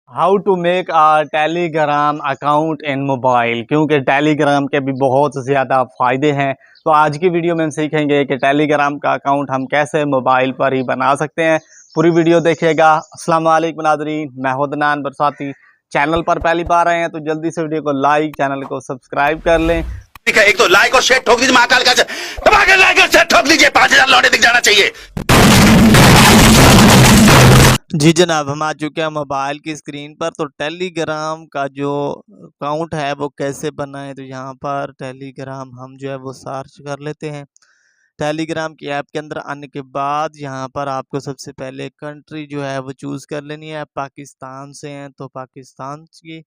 How to make a Telegram account in mobile, क्योंकि Telegram के भी बहुत ज़्यादा फ़ायदे हैं। तो आज की वीडियो में हम सीखेंगे कि टेलीग्राम का अकाउंट हम कैसे मोबाइल पर ही बना सकते हैं। पूरी वीडियो देखिएगा। अस्सलाम वालेकुम नाज़रीन, मैं हूं अदनान बरसाती। चैनल पर पहली बार आए हैं तो जल्दी से वीडियो को लाइक, चैनल को सब्सक्राइब कर लें। ठीक है, एक तो लाइक और शेयर ठोक दीजिए, महाकाल का दबा के लाइक और शेयर ठोक दीजिए, 5000 लौटे दिख जाना चाहिए। जी जनाब, हम आ चुके हैं मोबाइल की स्क्रीन पर। तो टेलीग्राम का जो अकाउंट है वो कैसे बनाएं, तो यहाँ पर टेलीग्राम हम जो है वो सर्च कर लेते हैं। टेलीग्राम की ऐप के अंदर आने के बाद यहाँ पर आपको सबसे पहले कंट्री जो है वो चूज़ कर लेनी है। पाकिस्तान से हैं तो पाकिस्तान की,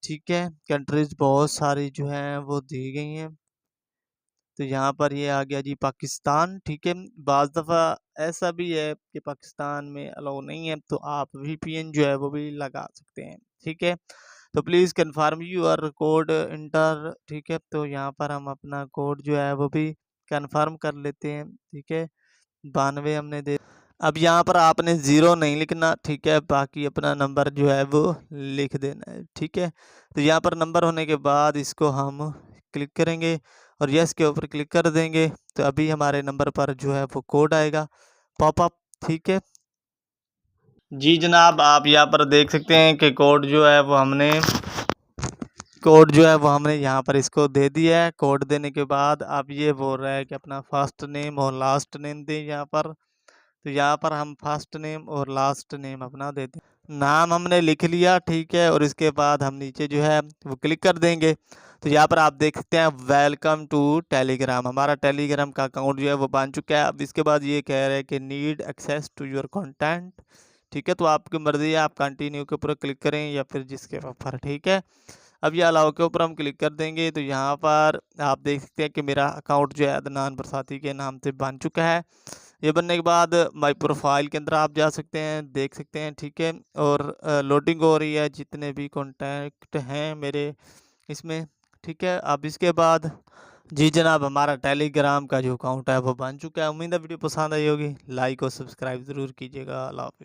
ठीक है। कंट्रीज बहुत सारी जो हैं वो दी गई हैं। तो यहाँ पर ये आ गया जी पाकिस्तान, ठीक है। बाज़ दफ़ा ऐसा भी है कि पाकिस्तान में अलाउ नहीं है, तो आप वीपीएन जो है वो भी लगा सकते हैं, ठीक है। तो please confirm your code enter, ठीक है। तो यहाँ पर हम अपना कोड जो है वो भी कन्फर्म कर लेते हैं, ठीक है। 92 हमने दे। अब यहाँ पर आपने ज़ीरो नहीं लिखना, ठीक है, बाकी अपना नंबर जो है वो लिख देना है, ठीक है। तो यहाँ पर नंबर होने के बाद इसको हम क्लिक करेंगे और यस के ऊपर क्लिक कर देंगे। तो अभी हमारे नंबर पर जो है वो कोड आएगा पॉपअप, ठीक है। जी जनाब, आप यहाँ पर देख सकते हैं कि कोड जो है वो हमने यहाँ पर इसको दे दिया है। कोड देने के बाद अब ये बोल रहा है कि अपना फर्स्ट नेम और लास्ट नेम दें यहाँ पर। तो यहाँ पर हम फर्स्ट नेम और लास्ट नेम अपना देते हैं। नाम हमने लिख लिया, ठीक है। और इसके बाद हम नीचे जो है वो क्लिक कर देंगे। तो यहाँ पर आप देख सकते हैं वेलकम टू टेलीग्राम, हमारा टेलीग्राम का अकाउंट जो है वो बन चुका है। अब इसके बाद ये कह रहे हैं कि need access to your content, ठीक है। तो आपकी मर्ज़ी है, आप कंटिन्यू के ऊपर क्लिक करें या फिर जिसके ऊपर, ठीक है। अब ये अलाउ के ऊपर हम क्लिक कर देंगे। तो यहाँ पर आप देख सकते हैं कि मेरा अकाउंट जो है अदनान बरसाती के नाम से बन चुका है। ये बनने के बाद माई प्रोफाइल के अंदर आप जा सकते हैं, देख सकते हैं, ठीक है। और लोडिंग हो रही है जितने भी कॉन्टैक्ट हैं मेरे इसमें, ठीक है। अब इसके बाद जी जनाब, हमारा टेलीग्राम का जो अकाउंट है वो बन चुका है। उम्मीद है वीडियो पसंद आई होगी। लाइक और सब्सक्राइब ज़रूर कीजिएगा। अल्लाह हाफ़िज़।